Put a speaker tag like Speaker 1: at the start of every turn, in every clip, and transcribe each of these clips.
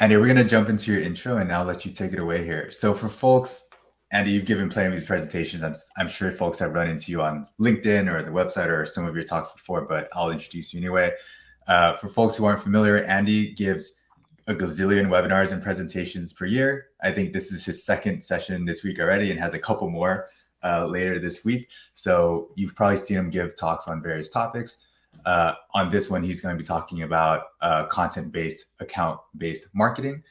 Speaker 1: Andy, we're going to jump into your intro and I'll let you take it away here. So for folks, Andy, you've given plenty of these presentations. I'm sure folks have run into you on LinkedIn or the website or some of your talks before, but I'll introduce you anyway. For folks who aren't familiar, Andy gives a gazillion webinars and presentations per year. I think this is his second session this week already and has a couple more later this week. So you've probably seen him give talks on various topics. On this one, he's going to be talking about content-based, account-based marketing.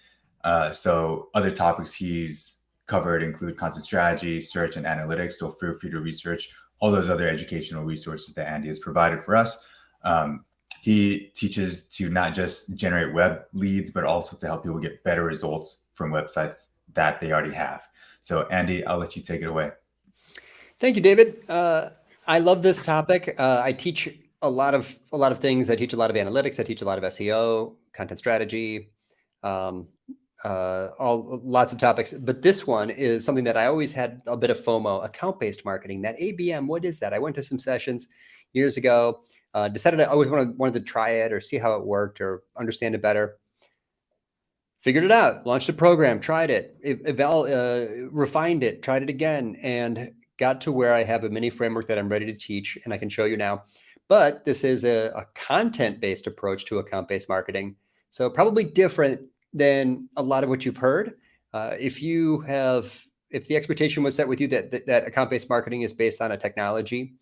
Speaker 1: So other topics he's covered include content strategy, search, and analytics. So feel free to research all those other educational resources that Andy has provided for us. He teaches to not just generate web leads, but also to help people get better results from websites that they already have. So Andy, I'll let you take it away.
Speaker 2: Thank you, David. I love this topic. I teach a lot of things. I teach a lot of analytics. I teach a lot of SEO, content strategy, lots of topics. But this one is something that I always had a bit of FOMO, account-based marketing, that ABM. What is that? I went to some sessions years ago, decided I always wanted to try it or see how it worked or understand it better. Figured it out, launched a program, tried it, refined it, tried it again, and got to where I have a mini framework that I'm ready to teach and I can show you now. But this is a content-based approach to account-based marketing. So probably different than a lot of what you've heard. If the expectation was set with you that account-based marketing is based on a technology,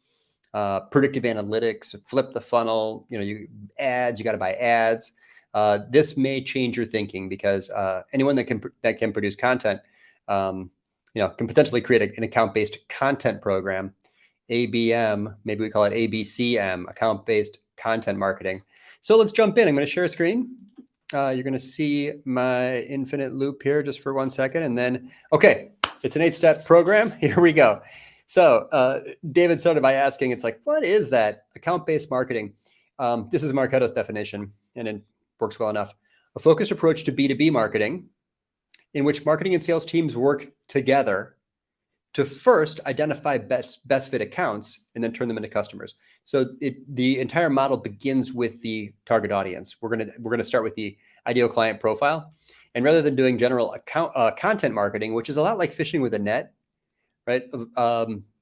Speaker 2: predictive analytics, flip the funnel, you got to buy ads. This may change your thinking because anyone that can produce content, can potentially create an account-based content program. ABM, maybe we call it ABCM, account-based content marketing. So let's jump in. I'm going to share a screen. You're going to see my infinite loop here just for 1 second. And then, okay, it's an 8-step program. Here we go. So David started by asking, it's like, what is that account-based marketing? This is Marketo's definition, and it works well enough. A focused approach to B2B marketing in which marketing and sales teams work together to first identify best fit accounts and then turn them into customers. So the entire model begins with the target audience. We're gonna start with the ideal client profile, and rather than doing general content marketing, which is a lot like fishing with a net, right?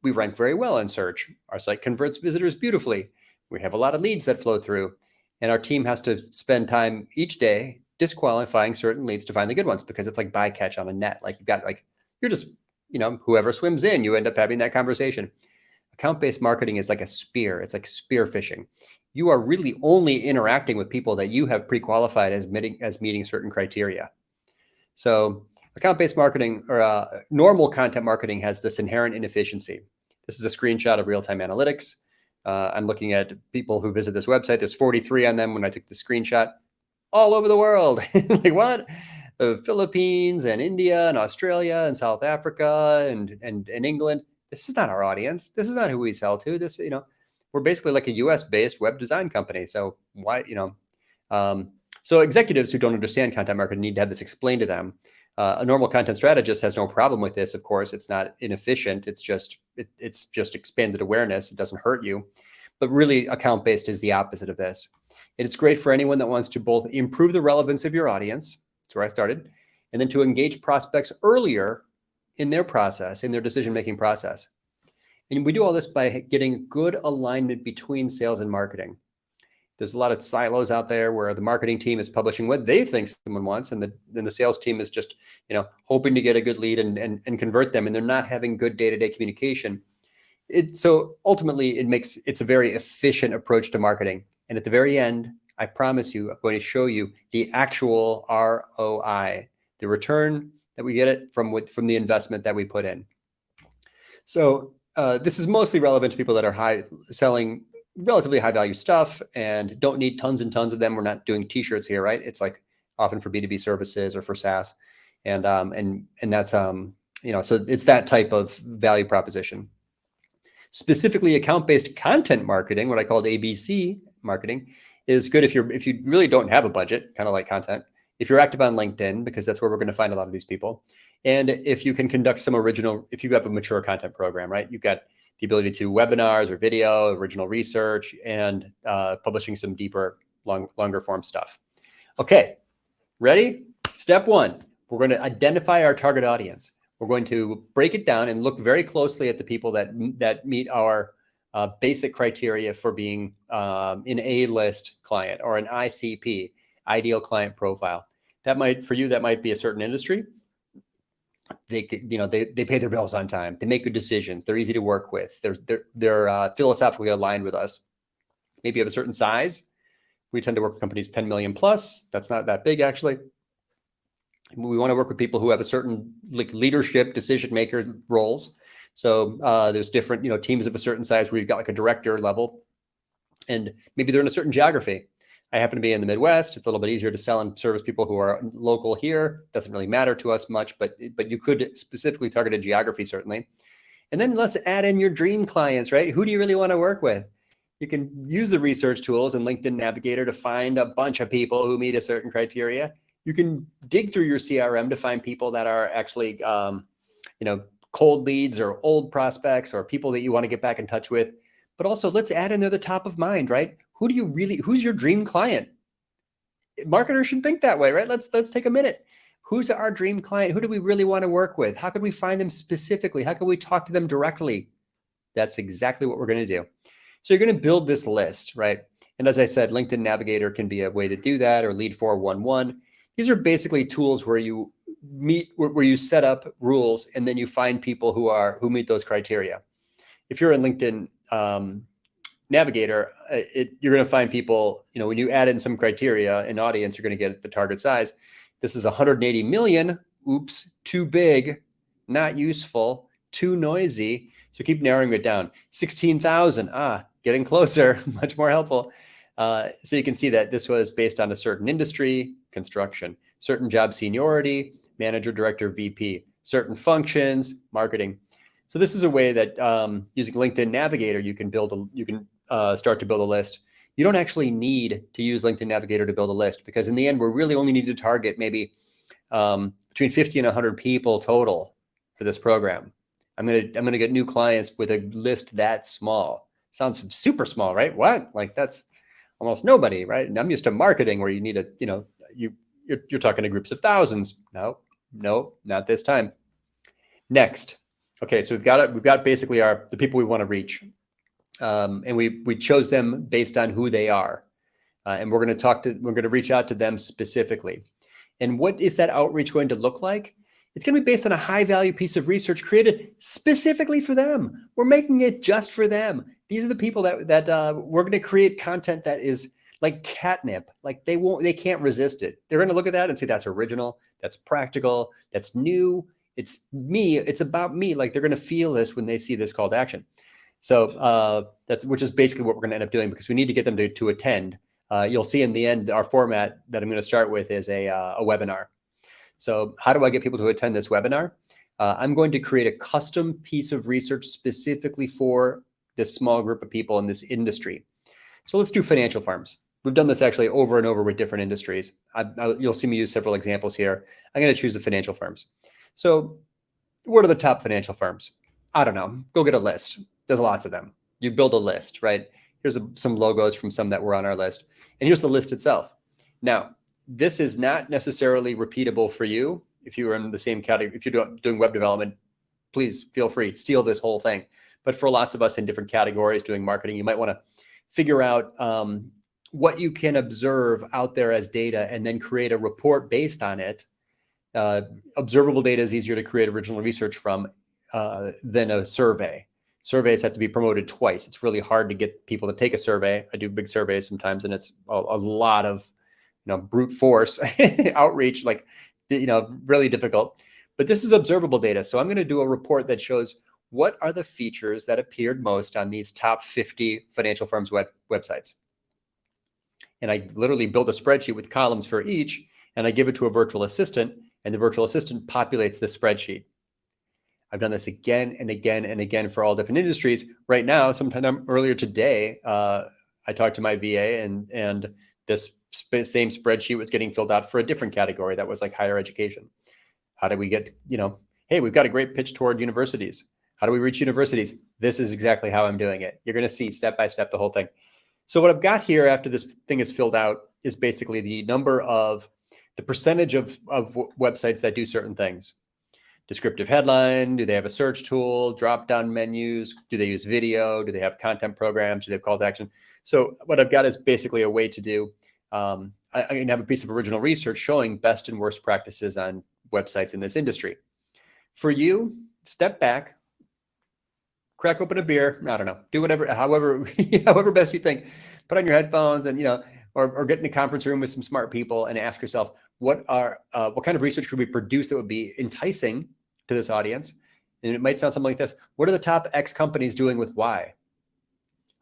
Speaker 2: We rank very well in search. Our site converts visitors beautifully. We have a lot of leads that flow through, and our team has to spend time each day disqualifying certain leads to find the good ones because it's like bycatch on a net. Like you're just whoever swims in, you end up having that conversation. Account-based marketing is like a spear. It's like spear fishing. You are really only interacting with people that you have pre-qualified as meeting certain criteria. So account-based marketing or normal content marketing has this inherent inefficiency. This is a screenshot of real-time analytics. I'm looking at people who visit this website. There's 43 on them when I took the screenshot, all over the world. Like what? The Philippines and India and Australia and South Africa and England. This is not our audience. This is not who we sell to. We're basically like a US-based web design company. So why, so executives who don't understand content marketing need to have this explained to them. A normal content strategist has no problem with this. Of course, it's not inefficient. It's just expanded awareness. It doesn't hurt you. But really, account-based is the opposite of this. And it's great for anyone that wants to both improve the relevance of your audience. That's where I started. And then to engage prospects earlier in their process, in their decision-making process. And we do all this by getting good alignment between sales and marketing. There's a lot of silos out there where the marketing team is publishing what they think someone wants, and then the sales team is just, hoping to get a good lead and convert them, and they're not having good day-to-day communication. So ultimately, it's a very efficient approach to marketing. And at the very end, I promise you, I'm going to show you the actual ROI, the return that we get from the investment that we put in. So this is mostly relevant to people that are selling relatively high value stuff and don't need tons and tons of them. We're not doing t-shirts here, right? It's like often for B2B services or for SaaS. And that's, so it's that type of value proposition. Specifically account-based content marketing, what I called ABC marketing, is good if you really don't have a budget, kind of like content, if you're active on LinkedIn, because that's where we're going to find a lot of these people. And if you can conduct if you have a mature content program, right? You've got the ability to webinars or video, original research, and publishing some deeper, longer form stuff. Okay, ready, Step one, we're going to identify our target audience. We're going to break it down and look very closely at the people that meet our basic criteria for being an A-list client or an ICP, ideal client profile. That might, for you, that might be a certain industry. They pay their bills on time. They make good decisions. They're easy to work with. They're philosophically aligned with us. Maybe of a certain size. We tend to work with companies 10 million plus. That's not that big, actually. We want to work with people who have a certain leadership, decision maker roles. So there's different teams of a certain size where you've got like a director level, and maybe they're in a certain geography. I happen to be in the Midwest. It's a little bit easier to sell and service people who are local here. Doesn't really matter to us much, but you could specifically target a geography, certainly. And then let's add in your dream clients, right? Who do you really want to work with? You can use the research tools and LinkedIn Navigator to find a bunch of people who meet a certain criteria. You can dig through your CRM to find people that are actually, cold leads or old prospects or people that you want to get back in touch with. But also let's add in there the top of mind, right? Who's your dream client? Marketers should think that way, right? Let's take a minute. Who's our dream client? Who do we really want to work with? How could we find them specifically? How can we talk to them directly? That's exactly what we're going to do. So you're going to build this list, right? And as I said, LinkedIn Navigator can be a way to do that, or Lead 411. These are basically tools where you set up rules and then you find people who meet those criteria. If you're in LinkedIn Navigator, you're going to find people, when you add in some criteria in audience, you're going to get the target size. This is 180 million. Oops, too big, not useful, too noisy. So keep narrowing it down. 16,000, getting closer, much more helpful. So you can see that this was based on a certain industry, construction, certain job seniority, manager, director, VP, certain functions, marketing. So this is a way that using LinkedIn Navigator, you can start to build a list. You don't actually need to use LinkedIn Navigator to build a list, because in the end, we're really only need to target maybe between 50 and 100 people total for this program. I'm gonna get new clients with a list that small. Sounds super small, right? What? Like that's almost nobody, right? And I'm used to marketing where you need you're talking to groups of thousands. No, not this time. Next. Okay, so we've got basically the people we want to reach. And we chose them based on who they are. And we're going to reach out to them specifically. And what is that outreach going to look like? It's going to be based on a high value piece of research created specifically for them. We're making it just for them. These are the people that we're going to create content that is like catnip. Like they can't resist it. They're going to look at that and say, that's original, that's practical, that's new. It's me. It's about me. Like they're going to feel this when they see this call to action. So which is basically what we're going to end up doing, because we need to get them to attend. You'll see in the end, our format that I'm going to start with is a webinar. So how do I get people to attend this webinar? I'm going to create a custom piece of research specifically for this small group of people in this industry. So let's do financial firms. We've done this actually over and over with different industries. You'll see me use several examples here. I'm going to choose the financial firms. So what are the top financial firms? I don't know. Go get a list. There's lots of them. You build a list, right? Here's some logos from some that were on our list. And here's the list itself. Now, this is not necessarily repeatable for you. If you are in the same category, if you're doing web development, please feel free, steal this whole thing. But for lots of us in different categories doing marketing, you might want to figure out what you can observe out there as data and then create a report based on it. Observable data is easier to create original research from than a survey. Surveys have to be promoted twice. It's really hard to get people to take a survey. I do big surveys sometimes, and it's a lot of brute force outreach, really difficult. But this is observable data. So I'm going to do a report that shows what are the features that appeared most on these top 50 financial firms' websites. And I literally build a spreadsheet with columns for each, and I give it to a virtual assistant, and the virtual assistant populates the spreadsheet. I've done this again and again and again for all different industries. Right now, sometime earlier today, I talked to my VA, and this same spreadsheet was getting filled out for a different category that was like higher education. How do we get, hey, we've got a great pitch toward universities. How do we reach universities? This is exactly how I'm doing it. You're going to see step by step the whole thing. So what I've got here after this thing is filled out is basically the the percentage of websites that do certain things. Descriptive headline, do they have a search tool, drop-down menus, do they use video, do they have content programs, do they have call to action? So what I've got is basically a way to do, I can have a piece of original research showing best and worst practices on websites in this industry. For you, step back, crack open a beer, I don't know, do whatever, however best you think, put on your headphones and, or get in a conference room with some smart people and ask yourself, what kind of research could we produce that would be enticing to this audience? And it might sound something like this. What are the top X companies doing with Y?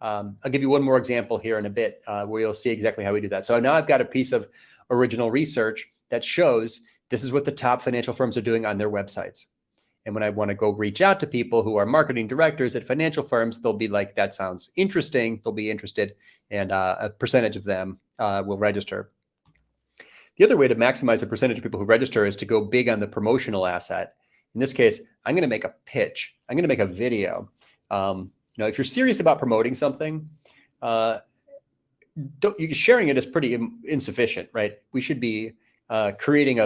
Speaker 2: I'll give you one more example here in a bit where you'll see exactly how we do that. So now I've got a piece of original research that shows this is what the top financial firms are doing on their websites. And when I want to go reach out to people who are marketing directors at financial firms, they'll be like, that sounds interesting. They'll be interested, and a percentage of them will register. The other way to maximize the percentage of people who register is to go big on the promotional asset. In this case, I'm going to make a pitch. I'm going to make a video. If you're serious about promoting something, sharing it is pretty insufficient, right? We should be creating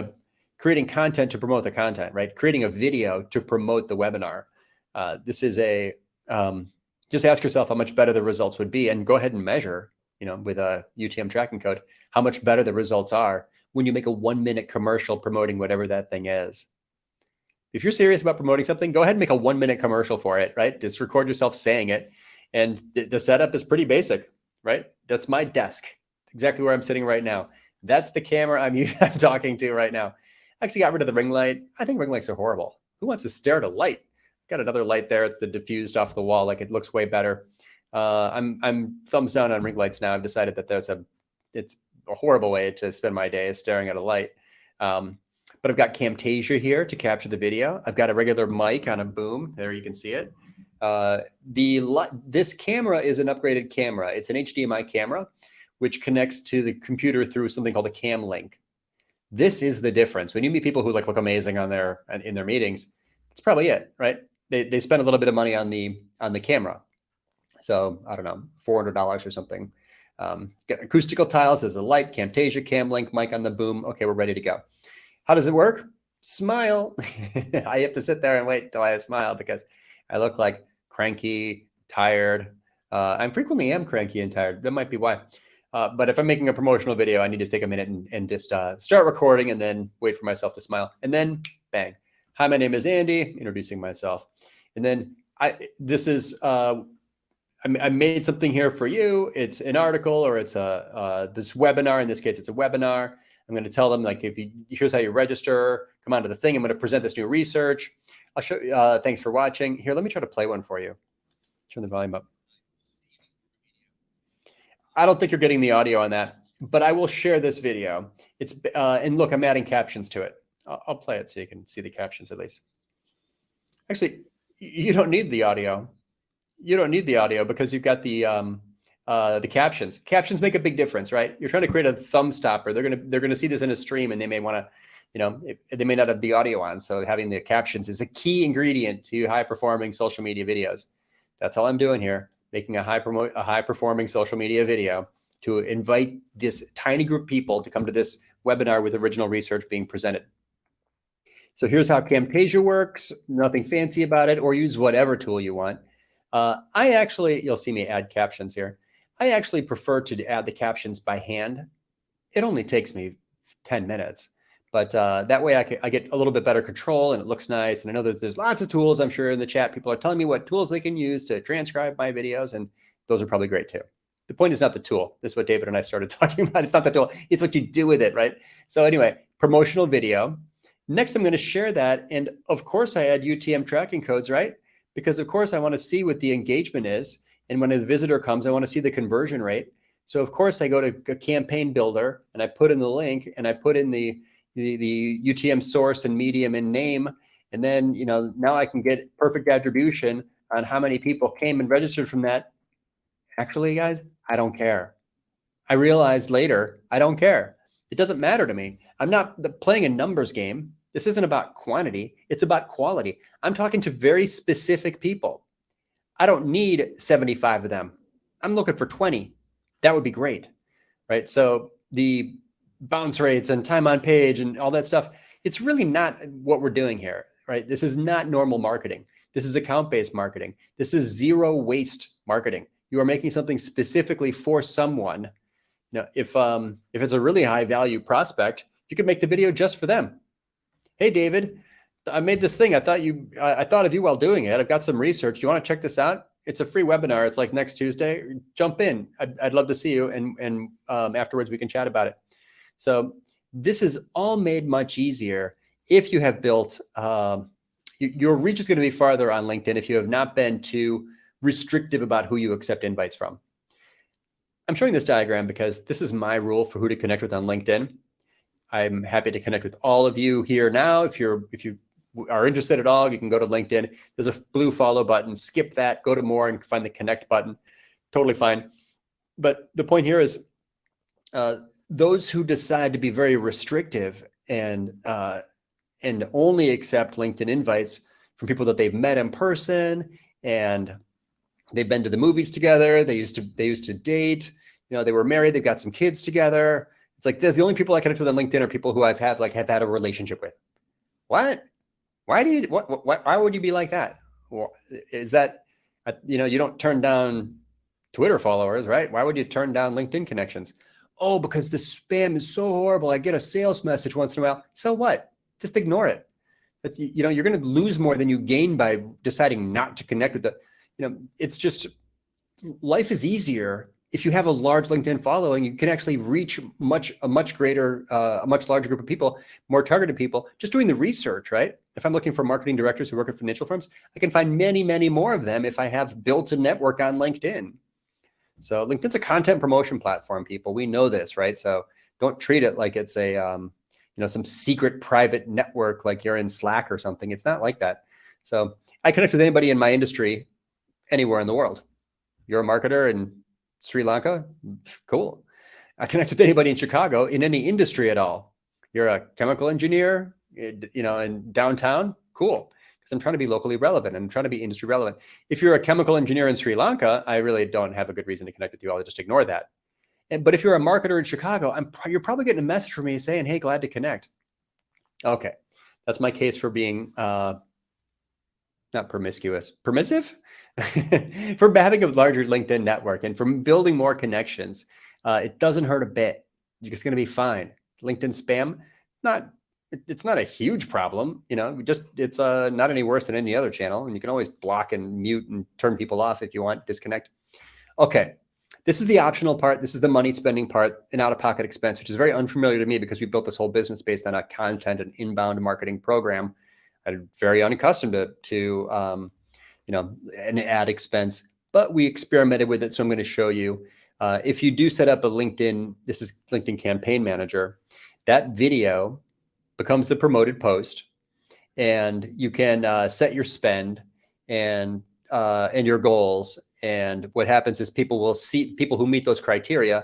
Speaker 2: content to promote the content, right? Creating a video to promote the webinar. This is just ask yourself how much better the results would be, and go ahead and measure, with a UTM tracking code, how much better the results are when you make a 1-minute commercial promoting whatever that thing is. If you're serious about promoting something, go ahead and make a 1-minute commercial for it, right? Just record yourself saying it. And the setup is pretty basic, right? That's my desk, exactly where I'm sitting right now. That's the camera I'm talking to right now. I actually got rid of the ring light. I think ring lights are horrible. Who wants to stare at a light? Got another light there. It's the diffused off the wall. Like, it looks way better. I'm thumbs down on ring lights now. I've decided that it's a horrible way to spend my day, is staring at a light. But I've got Camtasia here to capture the video. I've got a regular mic on a boom. There, you can see it. This camera is an upgraded camera. It's an HDMI camera, which connects to the computer through something called a cam link. This is the difference. When you meet people who look amazing in their meetings, it's probably it, right? They spend a little bit of money on the camera. So I don't know, $400 or something. Get acoustical tiles, there's a light, Camtasia, cam link, mic on the boom. Okay, we're ready to go. How does it work? Smile. I have to sit there and wait till I smile because I look like cranky, tired. I frequently am cranky and tired. That might be why. But if I'm making a promotional video, I need to take a minute and just start recording and then wait for myself to smile. And then bang. Hi, my name is Andy, introducing myself. And then I made something here for you. It's an article, or it's this webinar. In this case, it's a webinar. I'm going to tell them, like, here's how you register, come onto the thing. I'm going to present this new research. I'll show you, thanks for watching. Here, let me try to play one for you. Turn the volume up. I don't think you're getting the audio on that, but I will share this video. It's and look, I'm adding captions to it. I'll play it so you can see the captions at least. Actually, you don't need the audio. You don't need the audio because you've got the captions. Captions make a big difference, right? You're trying to create a thumb stopper. They're gonna see this in a stream, and they may want to, they may not have the audio on. So having the captions is a key ingredient to high performing social media videos. That's all I'm doing here, making a high performing social media video to invite this tiny group of people to come to this webinar with original research being presented. So here's how Camtasia works. Nothing fancy about it, or use whatever tool you want. You'll see me add captions here. I actually prefer to add the captions by hand. It only takes me 10 minutes, but that way I get a little bit better control, and it looks nice. And I know that there's lots of tools. I'm sure in the chat, people are telling me what tools they can use to transcribe my videos, and those are probably great too. The point is not the tool. This is what David and I started talking about. It's not the tool. It's what you do with it, right? So anyway, promotional video. Next, I'm going to share that. And of course, I add UTM tracking codes, right? Because of course I want to see what the engagement is. And when a visitor comes, I want to see the conversion rate. So of course I go to a campaign builder and I put in the link and I put in the UTM source and medium and name. And then, now I can get perfect attribution on how many people came and registered from that. Actually, guys, I don't care. I realized later, I don't care. It doesn't matter to me. I'm not playing a numbers game. This isn't about quantity. It's about quality. I'm talking to very specific people. I don't need 75 of them. I'm looking for 20. That would be great, right? So the bounce rates and time on page and all that stuff. It's really not what we're doing here, right? This is not normal marketing. This is account-based marketing. This is zero waste marketing. You are making something specifically for someone. Now, if it's a really high value prospect, you could make the video just for them. Hey, David, I made this thing. I thought of you while doing it. I've got some research. Do you want to check this out? It's a free webinar. It's like next Tuesday. Jump in. I'd love to see you. And afterwards we can chat about it. So this is all made much easier if you have built, your reach is going to be farther on LinkedIn if you have not been too restrictive about who you accept invites from. I'm showing this diagram because this is my rule for who to connect with on LinkedIn. I'm happy to connect with all of you here now. If you are interested at all, you can go to LinkedIn. There's a blue follow button. Skip that, go to more and find the connect button. Totally fine. But the point here is those who decide to be very restrictive and only accept LinkedIn invites from people that they've met in person and they've been to the movies together. They used to date. They were married. They've got some kids together. It's like the only people I connect with on LinkedIn are people who have had a relationship with. What? Why would you be like that? Is that, you don't turn down Twitter followers, right? Why would you turn down LinkedIn connections? Oh, because the spam is so horrible. I get a sales message once in a while. So what? Just ignore it. That's, you're going to lose more than you gain by deciding not to connect with it's just, life is easier. If you have a large LinkedIn following, you can actually reach a much larger group of people, more targeted people, just doing the research, right? If I'm looking for marketing directors who work at financial firms, I can find many, many more of them if I have built a network on LinkedIn. So LinkedIn's a content promotion platform, people. We know this, right? So don't treat it like it's a, some secret private network like you're in Slack or something. It's not like that. So I connect with anybody in my industry anywhere in the world. You're a marketer in Sri Lanka? Cool. I connect with anybody in Chicago in any industry at all. You're a chemical engineer, in downtown? Cool. Because I'm trying to be locally relevant and I'm trying to be industry relevant. If you're a chemical engineer in Sri Lanka, I really don't have a good reason to connect with you. I'll just ignore that. But if you're a marketer in Chicago, you're probably getting a message from me saying, hey, glad to connect. Okay. That's my case for being not promiscuous, permissive for having a larger LinkedIn network and from building more connections. It doesn't hurt a bit. You're just going to be fine. LinkedIn spam, it's not a huge problem. It's not any worse than any other channel. And you can always block and mute and turn people off if you want, disconnect. Okay. This is the optional part. This is the money spending part, an out-of-pocket expense, which is very unfamiliar to me because we built this whole business based on a content and inbound marketing program. I'm very unaccustomed to an ad expense, but we experimented with it. So I'm going to show you, if you do set up a LinkedIn, this is LinkedIn Campaign Manager, that video becomes the promoted post and you can set your spend and your goals. And what happens is people will see people who meet those criteria,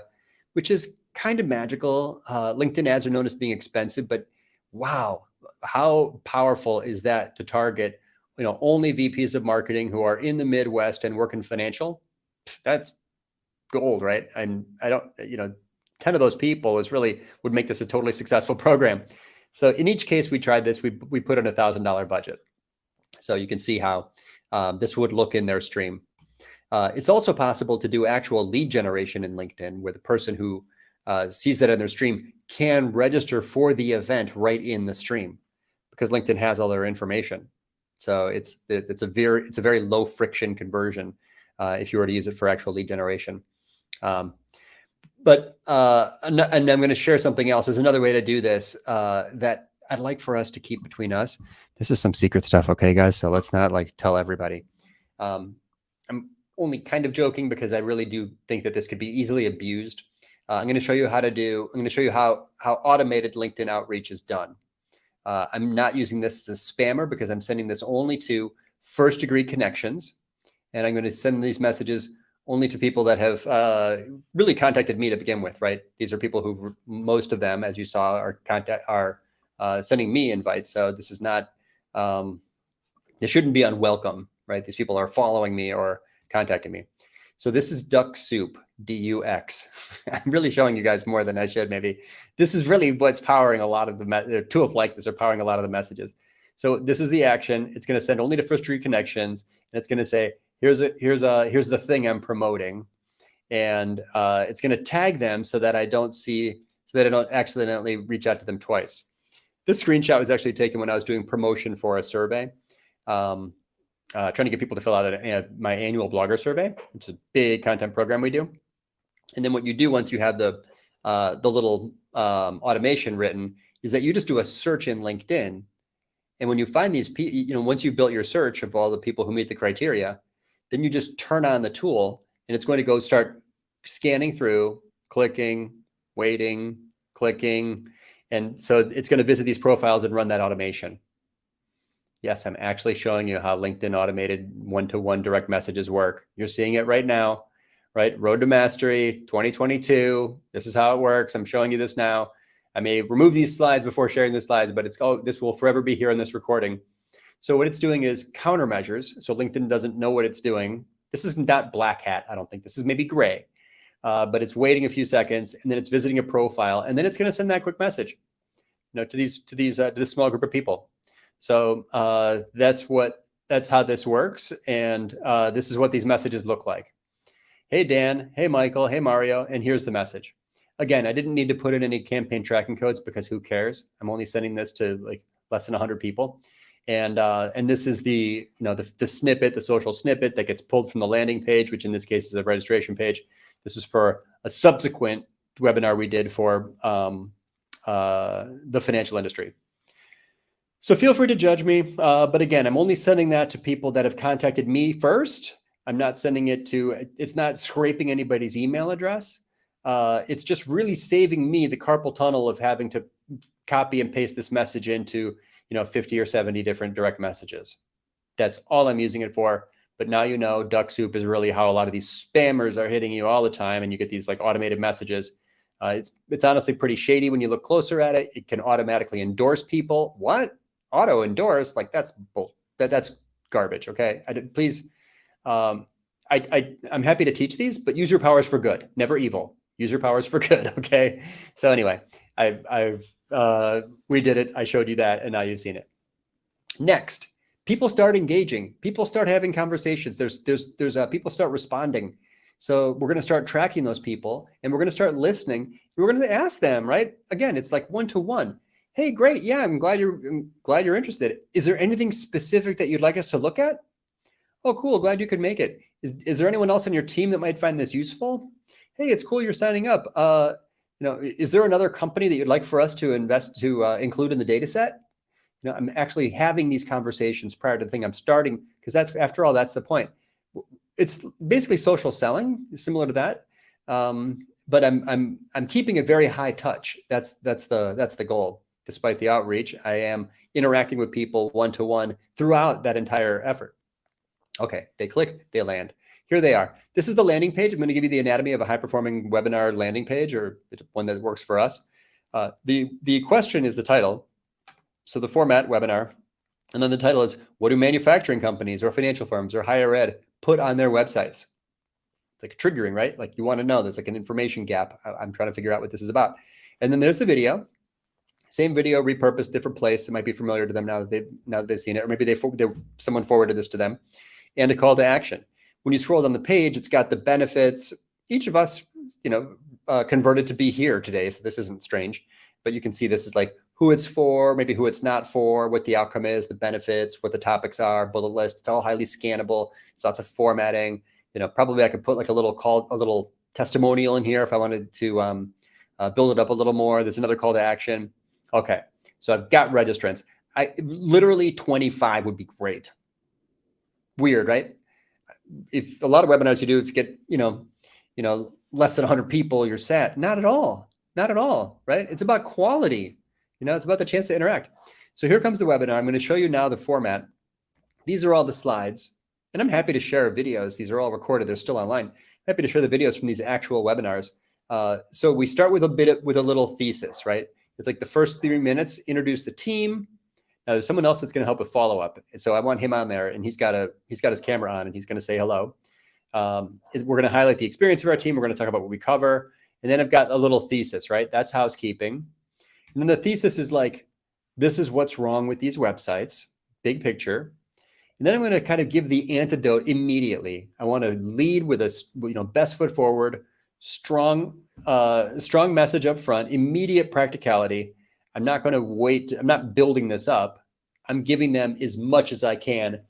Speaker 2: which is kind of magical. LinkedIn ads are known as being expensive, but wow, how powerful is that to target, only VPs of marketing who are in the Midwest and work in financial? That's gold, right? And I don't, 10 of those people would make this a totally successful program. So in each case we tried this, we put in $1,000 budget. So you can see how this would look in their stream. It's also possible to do actual lead generation in LinkedIn where the person who sees that in their stream can register for the event right in the stream because LinkedIn has all their information. So it's a very low friction conversion if you were to use it for actual lead generation. And I'm going to share something else. There's another way to do this that I'd like for us to keep between us. This is some secret stuff, okay, guys? So let's not tell everybody. I'm only kind of joking because I really do think that this could be easily abused. I'm going to show you how automated LinkedIn outreach is done. I'm not using this as a spammer because I'm sending this only to first degree connections. And I'm going to send these messages only to people that have really contacted me to begin with, right? These are people who, most of them, as you saw, are sending me invites. So this is not, this shouldn't be unwelcome, right? These people are following me or contacting me. So this is duck soup, D-U-X. I'm really showing you guys more than I should maybe. This is really what's powering a lot of the tools like this are powering a lot of the messages. So this is the action. It's going to send only to first degree connections. And it's going to say, here's the thing I'm promoting. And it's going to tag them so that I don't accidentally reach out to them twice. This screenshot was actually taken when I was doing promotion for a survey. Trying to get people to fill out my annual blogger survey, which is a big content program we do. And then what you do once you have the little automation written is that you just do a search in LinkedIn. And when you find these, once you've built your search of all the people who meet the criteria, then you just turn on the tool and it's going to go start scanning through, clicking, waiting, clicking. And so it's going to visit these profiles and run that automation. Yes, I'm actually showing you how LinkedIn automated one-to-one direct messages work. You're seeing it right now, right? Road to Mastery 2022. This is how it works. I'm showing you this now. I may remove these slides before sharing the slides, but this will forever be here in this recording. So what it's doing is countermeasures. So LinkedIn doesn't know what it's doing. This is not black hat. I don't think this is maybe gray, but it's waiting a few seconds and then it's visiting a profile and then it's going to send that quick message, to this small group of people. So that's how this works. And this is what these messages look like. Hey, Dan. Hey, Michael. Hey, Mario. And here's the message. Again, I didn't need to put in any campaign tracking codes because who cares? I'm only sending this to like less than 100 people. And this is the snippet, the social snippet that gets pulled from the landing page, which in this case is a registration page. This is for a subsequent webinar we did for the financial industry. So feel free to judge me. But again, I'm only sending that to people that have contacted me first. I'm not sending it it's not scraping anybody's email address. It's just really saving me the carpal tunnel of having to copy and paste this message into 50 or 70 different direct messages. That's all I'm using it for. But now duck soup is really how a lot of these spammers are hitting you all the time, and you get these like automated messages. It's honestly pretty shady when you look closer at it. It can automatically endorse people. What? Auto endorse? Like that's garbage. Okay, please. I'm happy to teach these, but use your powers for good, never evil. Use your powers for good. Okay. So anyway, we did it. I showed you that, and now you've seen it. Next, people start engaging. People start having conversations. There's people start responding. So we're going to start tracking those people, and we're going to start listening. We're going to ask them, right? Again, it's like one-to-one. Hey, great. Yeah, I'm glad you're interested. Is there anything specific that you'd like us to look at? Oh, cool. Glad you could make it. Is there anyone else on your team that might find this useful? Hey, it's cool you're signing up. Is there another company that you'd like for us to include in the data set? I'm actually having these conversations prior to the thing I'm starting, because after all, that's the point. It's basically social selling, similar to that. But I'm keeping it very high touch. That's the goal. Despite the outreach, I am interacting with people one-to-one throughout that entire effort. Okay, they click, they land. Here they are. This is the landing page. I'm going to give you the anatomy of a high-performing webinar landing page, or one that works for us. The question is the title. So the format, webinar. And then the title is, what do manufacturing companies or financial firms or higher ed put on their websites? It's like triggering, right? Like you want to know. There's like an information gap. I'm trying to figure out what this is about. And then there's the video. Same video, repurposed, different place. It might be familiar to them now that they've seen it, or maybe someone forwarded this to them. And a call to action. When you scroll down the page, it's got the benefits. Each of us, converted to be here today, so this isn't strange. But you can see this is like who it's for, maybe who it's not for, what the outcome is, the benefits, what the topics are, bullet list. It's all highly scannable. It's lots of formatting. Probably I could put like a little testimonial in here if I wanted to build it up a little more. There's another call to action. Okay, so I've got registrants. Literally 25 would be great. Weird, right? If a lot of webinars you do, if you get, less than 100 people, you're set. Not at all, right? It's about quality. It's about the chance to interact. So here comes the webinar. I'm going to show you now the format. These are all the slides, and I'm happy to share videos. These are all recorded. They're still online. Happy to share the videos from these actual webinars. So we start with a little thesis, right? It's like the first 3 minutes, introduce the team. Now there's someone else that's going to help with follow-up. So I want him on there, and he's got his camera on, and he's going to say hello. We're going to highlight the experience of our team. We're going to talk about what we cover. And then I've got a little thesis, right? That's housekeeping. And then the thesis is like, this is what's wrong with these websites, big picture. And then I'm going to kind of give the antidote immediately. I want to lead with a best foot forward, strong message up front, immediate practicality. I'm not going to wait. I'm not building this up. I'm giving them as much as I can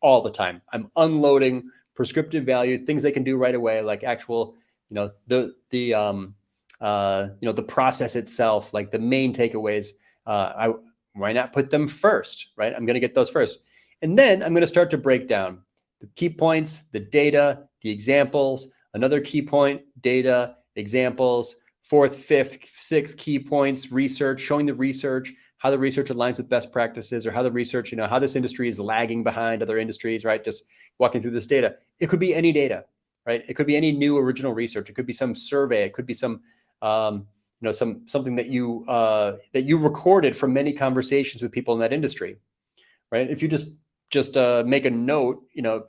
Speaker 2: all the time. I'm unloading prescriptive value, things they can do right away, like actual, the process itself, like the main takeaways. Why not put them first, right? I'm going to get those first. And then I'm going to start to break down the key points, the data, the examples, another key point, data, examples, fourth, fifth, sixth key points, research, showing the research, how the research aligns with best practices, or how the research, how this industry is lagging behind other industries, right? Just walking through this data. It could be any data, right? It could be any new original research. It could be some survey. It could be some, something that you recorded from many conversations with people in that industry, right? If you just make a note,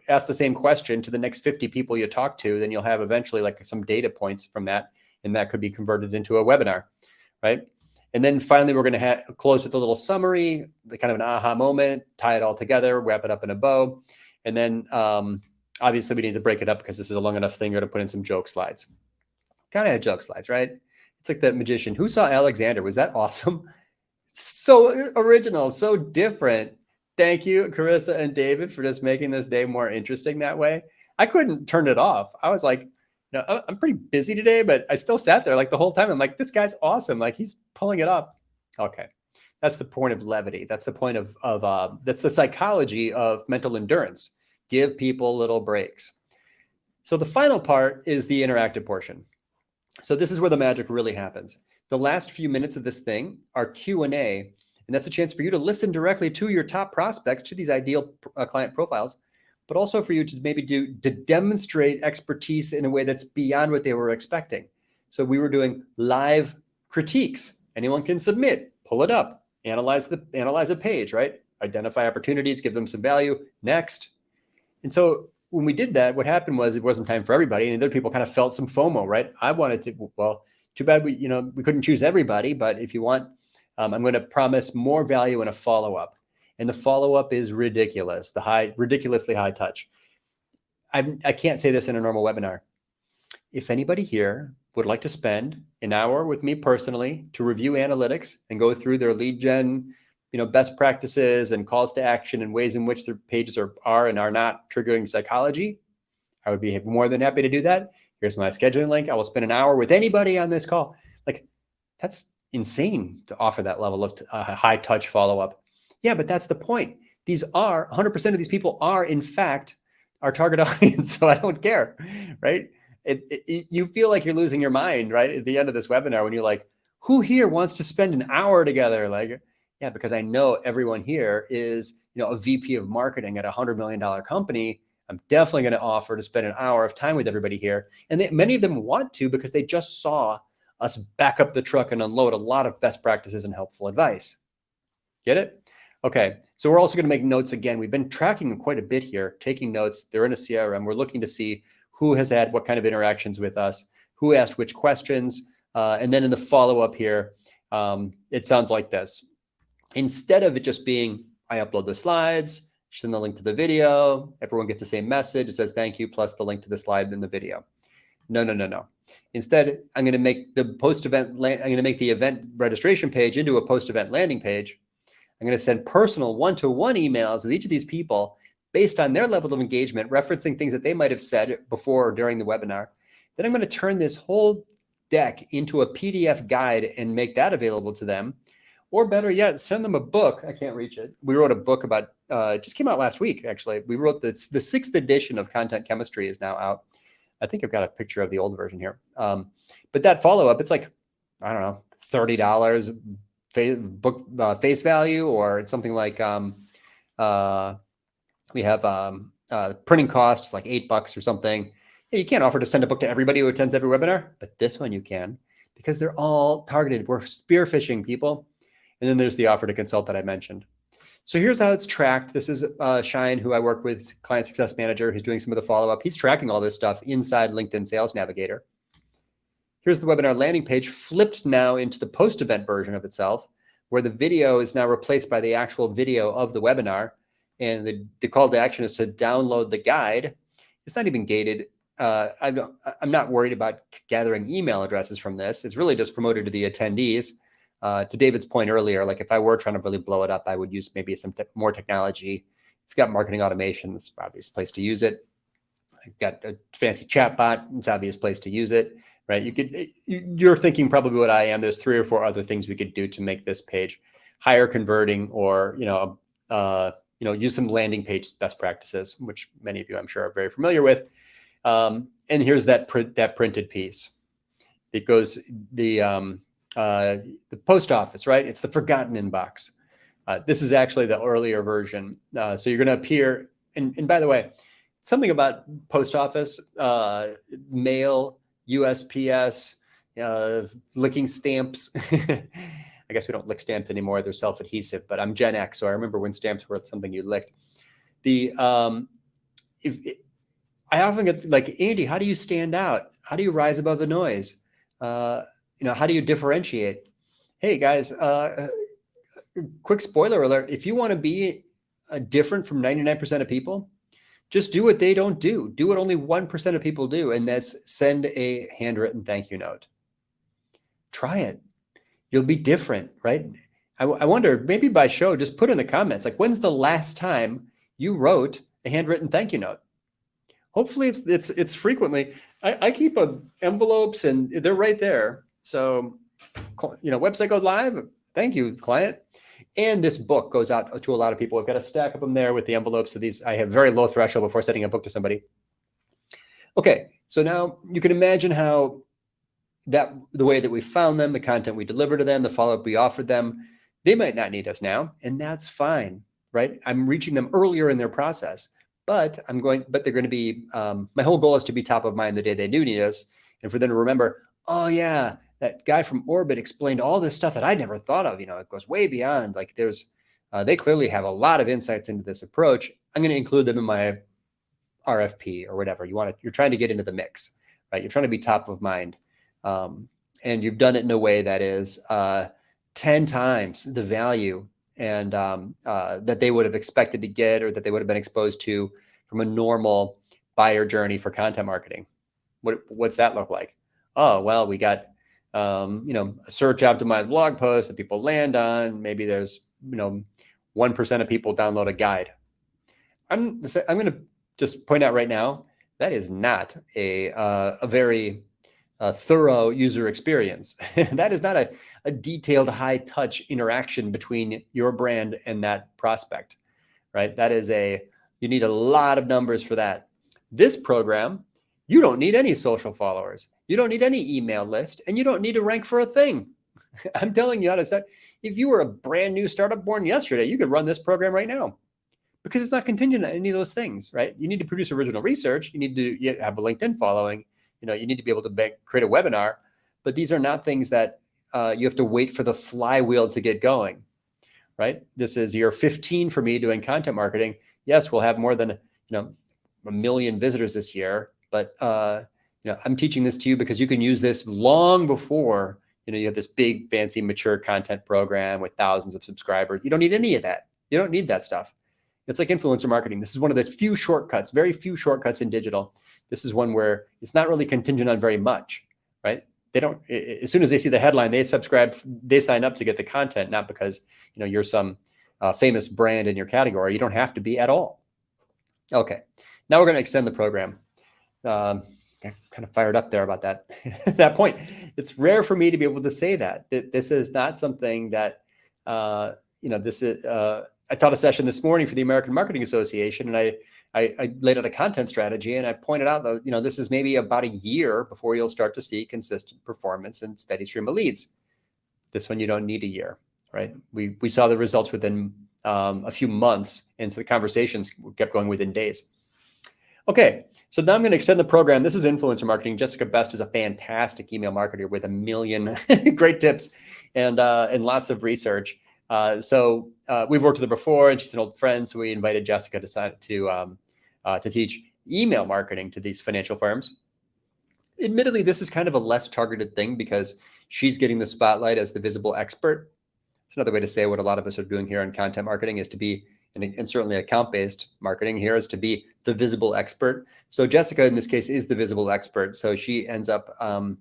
Speaker 2: ask the same question to the next 50 people you talk to, then you'll have eventually like some data points from that, and that could be converted into a webinar, right? And then finally, we're going to close with a little summary, the kind of an aha moment, tie it all together, wrap it up in a bow. And then obviously we need to break it up because this is a long enough thing to put in some joke slides. Kind of joke slides, right? It's like that magician. Who saw Alexander? Was that awesome? So original, so different. Thank you, Carissa and David, for just making this day more interesting that way. I couldn't turn it off. I was like, I'm pretty busy today, but I still sat there like the whole time. I'm like, this guy's awesome. Like he's pulling it up. Okay. That's the point of levity. That's the point of that's the psychology of mental endurance. Give people little breaks. So the final part is the interactive portion. So this is where the magic really happens. The last few minutes of this thing are Q&A, and that's a chance for you to listen directly to your top prospects, to these ideal client profiles, but also for you to maybe to demonstrate expertise in a way that's beyond what they were expecting. So we were doing live critiques. Anyone can submit, pull it up, analyze a page, right? Identify opportunities, give them some value, next. And so when we did that, what happened was it wasn't time for everybody, and other people kind of felt some FOMO, right? I wanted to, well, too bad we couldn't choose everybody, but if you want, I'm going to promise more value in a follow-up. And the follow-up is ridiculous, ridiculously high touch. I can't say this in a normal webinar. If anybody here would like to spend an hour with me personally to review analytics and go through their lead gen, best practices and calls to action and ways in which their pages are and are not triggering psychology, I would be more than happy to do that. Here's my scheduling link. I will spend an hour with anybody on this call. Like, that's insane to offer that level of high touch follow-up. Yeah, but that's the point. 100% of these people are, in fact, our target audience. So I don't care, right? You feel like you're losing your mind, right? At the end of this webinar, when you're like, who here wants to spend an hour together? Like, yeah, because I know everyone here is, a VP of marketing at a $100 million company. I'm definitely going to offer to spend an hour of time with everybody here. And many of them want to because they just saw us back up the truck and unload a lot of best practices and helpful advice. Get it? Okay, so we're also going to make notes again. We've been tracking quite a bit here, taking notes. They're in a CRM. We're looking to see who has had what kind of interactions with us, who asked which questions. And then in the follow-up here, it sounds like this. Instead of it just being, I upload the slides, send the link to the video, everyone gets the same message. It says, thank you, plus the link to the slide in the video. No. Instead, I'm going to make the the event registration page into a post-event landing page. I'm going to send personal one-to-one emails with each of these people based on their level of engagement, referencing things that they might have said before or during the webinar. Then I'm going to turn this whole deck into a PDF guide and make that available to them. Or better yet, send them a book. I can't reach it. We wrote a book about, it just came out last week, actually. We wrote the 6th edition of Content Chemistry is now out. I think I've got a picture of the old version here. But that follow-up, it's like, I don't know, $30 book face value, or it's something like we have printing cost, it's like $8 or something. Yeah, you can't offer to send a book to everybody who attends every webinar, but this one you can, because they're all targeted. We're spearfishing people. And then there's the offer to consult that I mentioned. So here's how it's tracked. This is Shine, who I work with, client success manager, who's doing some of the follow-up. He's tracking all this stuff inside LinkedIn Sales Navigator. Here's the webinar landing page flipped now into the post-event version of itself, where the video is now replaced by the actual video of the webinar. And the call to action is to download the guide. It's not even gated. I'm not worried about gathering email addresses from this. It's really just promoted to the attendees. To David's point earlier, like if I were trying to really blow it up, I would use maybe some more technology. If you've got marketing automation, it's an obvious place to use it. I've got a fancy chat bot, it's an obvious place to use it, right? You're thinking probably what I am. There's 3 or 4 other things we could do to make this page higher converting, or, use some landing page best practices, which many of you I'm sure are very familiar with. And here's that printed piece. It goes the post office, right? It's the forgotten inbox. This is actually the earlier version. So you're going to appear, and by the way, something about post office, mail, USPS, licking stamps. I guess we don't lick stamps anymore. They're self-adhesive, but I'm Gen X, so I remember when stamps were something you licked. I often get like, Andy, how do you stand out? How do you rise above the noise? How do you differentiate? Hey guys, quick spoiler alert. If you want to be different from 99% of people, just do what they don't do. Do what only 1% of people do, and that's send a handwritten thank you note. Try it. You'll be different, right? I wonder, maybe by show, just put in the comments, like, when's the last time you wrote a handwritten thank you note? Hopefully it's frequently. I keep envelopes, and they're right there. So, website goes live. Thank you, client. And this book goes out to a lot of people. I've got a stack of them there with the envelopes. So these, I have very low threshold before sending a book to somebody. Okay, so now you can imagine how the way that we found them, the content we deliver to them, the follow-up we offered them, they might not need us now, and that's fine, right? I'm reaching them earlier in their process, but they're going to be, my whole goal is to be top of mind the day they do need us, and for them to remember, oh yeah, that guy from Orbit explained all this stuff that I never thought of. It goes way beyond, like they clearly have a lot of insights into this approach. I'm going to include them in my RFP or whatever you're trying to get into the mix, right? You're trying to be top of mind. And you've done it in a way that is 10 times the value and that they would have expected to get, or that they would have been exposed to from a normal buyer journey for content marketing. What's that look like? Oh, well, we got a search optimized blog post that people land on. Maybe there's 1% of people download a guide. I'm going to just point out right now, that is not a very thorough user experience. That is not a detailed, high-touch interaction between your brand and that prospect, right? You need a lot of numbers for that. This program, you don't need any social followers. You don't need any email list, and you don't need to rank for a thing. I'm telling you how to start. If you were a brand new startup born yesterday, you could run this program right now, because it's not contingent on any of those things, right? You need to produce original research. You need to have a LinkedIn following. You need to be able to create a webinar, but these are not things that you have to wait for the flywheel to get going, right? This is year 15 for me doing content marketing. Yes, we'll have more than 1 million visitors this year, but I'm teaching this to you because you can use this long before you have this big, fancy, mature content program with thousands of subscribers. You don't need any of that. You don't need that stuff. It's like influencer marketing. This is one of the few shortcuts, very few shortcuts in digital. This is one where it's not really contingent on very much, right? They don't, as soon as they see the headline, they subscribe, they sign up to get the content, not because, you're some famous brand in your category. You don't have to be at all. Okay. Now we're going to extend the program. I'm kind of fired up there about that, that point. It's rare for me to be able to say that. This is not something that, this is, I taught a session this morning for the American Marketing Association, and I laid out a content strategy, and I pointed out that, this is maybe about a year before you'll start to see consistent performance and steady stream of leads. This one, you don't need a year, right? We saw the results within a few months, and so the conversations kept going within days. Okay, so now I'm going to extend the program. This is influencer marketing. Jessica Best is a fantastic email marketer with 1 million great tips and lots of research. So we've worked with her before, and she's an old friend. So we invited Jessica to teach email marketing to these financial firms. Admittedly, this is kind of a less targeted thing because she's getting the spotlight as the visible expert. It's another way to say what a lot of us are doing here in content marketing is to be, and certainly account-based marketing here is to be the visible expert. So Jessica, in this case, is the visible expert. So she ends up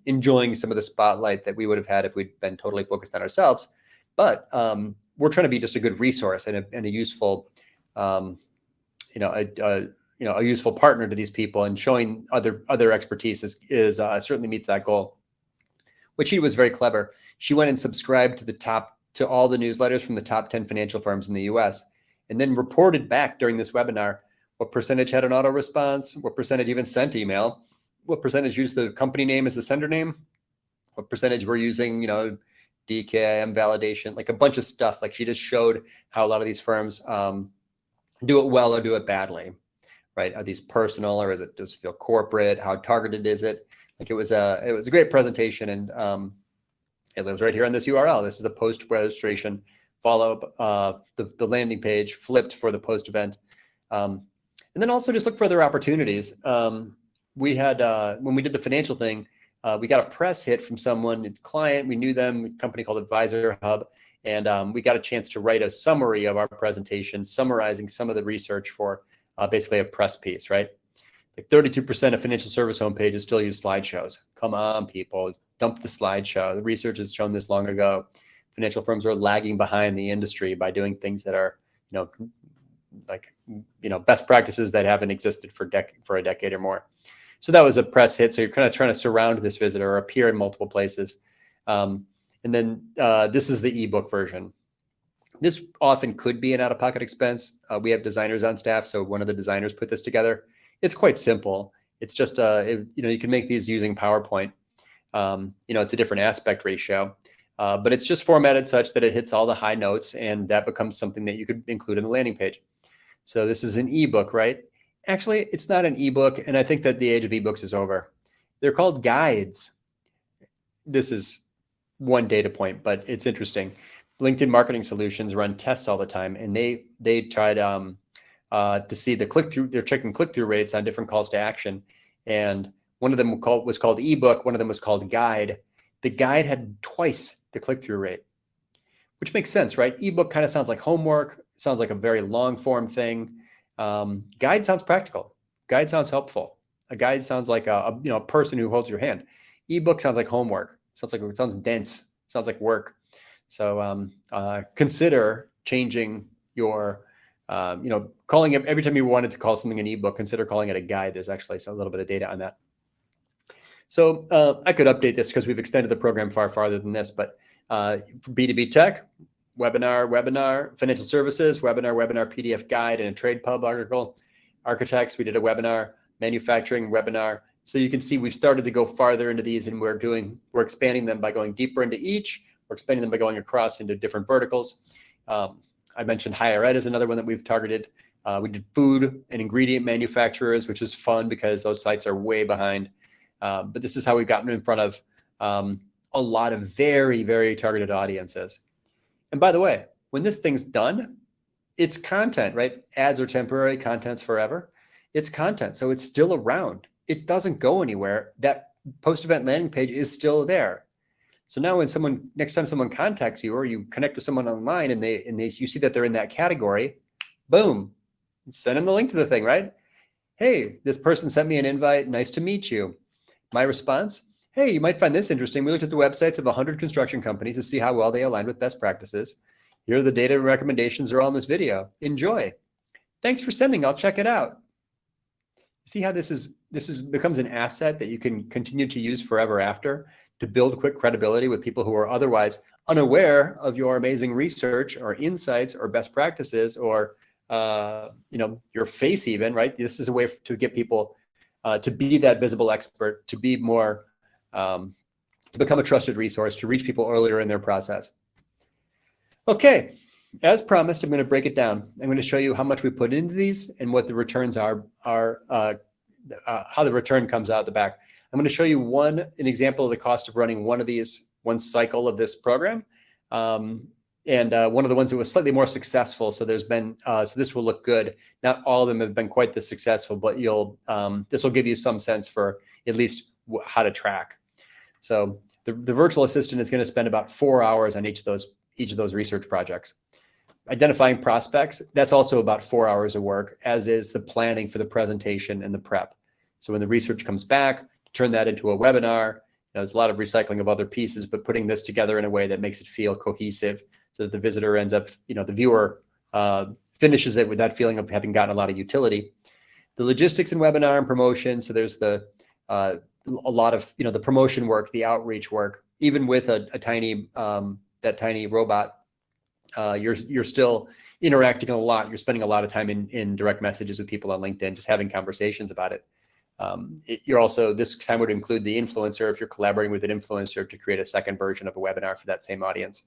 Speaker 2: enjoying some of the spotlight that we would have had if we'd been totally focused on ourselves. But we're trying to be just a good resource and a useful, a useful partner to these people, and showing other expertise is certainly meets that goal. Which she was very clever. She went and subscribed to all the newsletters from the top 10 financial firms in the US, and then reported back during this webinar what percentage had an auto response, what percentage even sent email, what percentage used the company name as the sender name, what percentage were using, DKIM validation, like a bunch of stuff. Like she just showed how a lot of these firms do it well or do it badly, right? Are these personal, or does it feel corporate? How targeted is it? Like it was a great presentation, and it lives right here on this URL. This is the post-registration follow-up, the landing page flipped for the post-event. And then also just look for other opportunities. We had, when we did the financial thing, we got a press hit from someone, a client, we knew them, a company called Advisor Hub, and we got a chance to write a summary of our presentation, summarizing some of the research for basically a press piece, right? Like 32% of financial service homepages still use slideshows. Come on, people, dump the slideshow. The research has shown this long ago. Financial firms are lagging behind the industry by doing things that are, best practices that haven't existed for a decade or more. So that was a press hit. So you're kind of trying to surround this visitor or appear in multiple places. And then this is the ebook version. This often could be an out-of-pocket expense. We have designers on staff, so one of the designers put this together. It's quite simple. It's just, you can make these using PowerPoint. It's a different aspect ratio, but it's just formatted such that it hits all the high notes, and that becomes something that you could include in the landing page. So this is an ebook, right? Actually, it's not an ebook, and I think that the age of ebooks is over. They're called guides. This is one data point, but it's interesting. LinkedIn Marketing Solutions run tests all the time, and they tried to see the click-through. They're checking click-through rates on different calls to action, and one of them was called ebook. One of them was called guide. The guide had twice the click-through rate, which makes sense, right? Ebook kind of sounds like homework. Sounds like a very long form thing. Guide sounds practical. Guide sounds helpful. A guide sounds like a person who holds your hand. Ebook sounds like homework. It sounds dense. Sounds like work. So consider changing your, calling it every time you wanted to call something an ebook, consider calling it a guide. There's actually a little bit of data on that. So I could update this because we've extended the program far farther than this, but for B2B tech, webinar, financial services, webinar, PDF guide, and a trade pub article. Architects, we did a webinar, manufacturing webinar. So you can see we've started to go farther into these, and we're expanding them by going deeper into each. We're expanding them by going across into different verticals. I mentioned higher ed is another one that we've targeted. We did food and ingredient manufacturers, which is fun because those sites are way behind. But this is how we've gotten in front of a lot of very, very targeted audiences. And by the way, when this thing's done, it's content, right? Ads are temporary, content's forever. It's content, so it's still around. It doesn't go anywhere. That post-event landing page is still there. So now when next time someone contacts you or you connect with someone online and you see that they're in that category, boom, send them the link to the thing, right? Hey, this person sent me an invite. Nice to meet you. My response, hey, you might find this interesting. We looked at the websites of 100 construction companies to see how well they align with best practices. Here are the data and recommendations are all in this video. Enjoy. Thanks for sending. I'll check it out. See how this becomes an asset that you can continue to use forever after to build quick credibility with people who are otherwise unaware of your amazing research or insights or best practices or your face even, right? This is a way to get people to be that visible expert, to be more, to become a trusted resource, to reach people earlier in their process. Okay, as promised, I'm going to break it down. I'm going to show you how much we put into these and what the returns are how the return comes out the back. I'm going to show you an example of the cost of running one cycle of this program. one of the ones that was slightly more successful. So there's been, so this will look good. Not all of them have been quite this successful, but this will give you some sense for at least how to track. So the virtual assistant is going to spend about 4 hours on each of those research projects. Identifying prospects, that's also about 4 hours of work, as is the planning for the presentation and the prep. So when the research comes back, turn that into a webinar. There's a lot of recycling of other pieces, but putting this together in a way that makes it feel cohesive so that the visitor ends up, the viewer finishes it with that feeling of having gotten a lot of utility. The logistics and webinar and promotion. So there's a lot of, the promotion work, the outreach work, even with that tiny robot, you're still interacting a lot. You're spending a lot of time in direct messages with people on LinkedIn, just having conversations about it. You're also, this time would include the influencer if you're collaborating with an influencer to create a second version of a webinar for that same audience.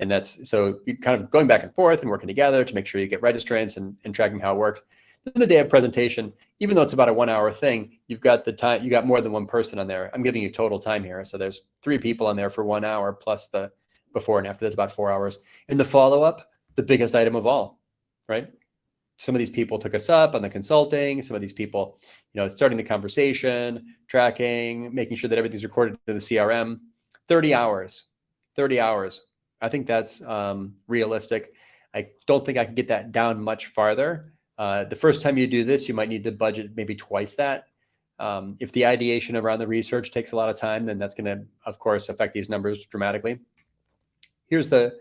Speaker 2: And that's, so you're kind of going back and forth and working together to make sure you get registrants and tracking how it works. Then the day of presentation, even though it's about a 1 hour thing, you've got the time, you got more than one person on there. I'm giving you total time here. So there's 3 people on there for 1 hour plus the before and after. That's about 4 hours. And the follow-up, the biggest item of all, right? Some of these people took us up on the consulting. Some of these people, starting the conversation, tracking, making sure that everything's recorded to the CRM. 30 hours. I think that's realistic. I don't think I can get that down much farther. The first time you do this, you might need to budget maybe twice that. If the ideation around the research takes a lot of time, then that's going to, of course, affect these numbers dramatically. Here's the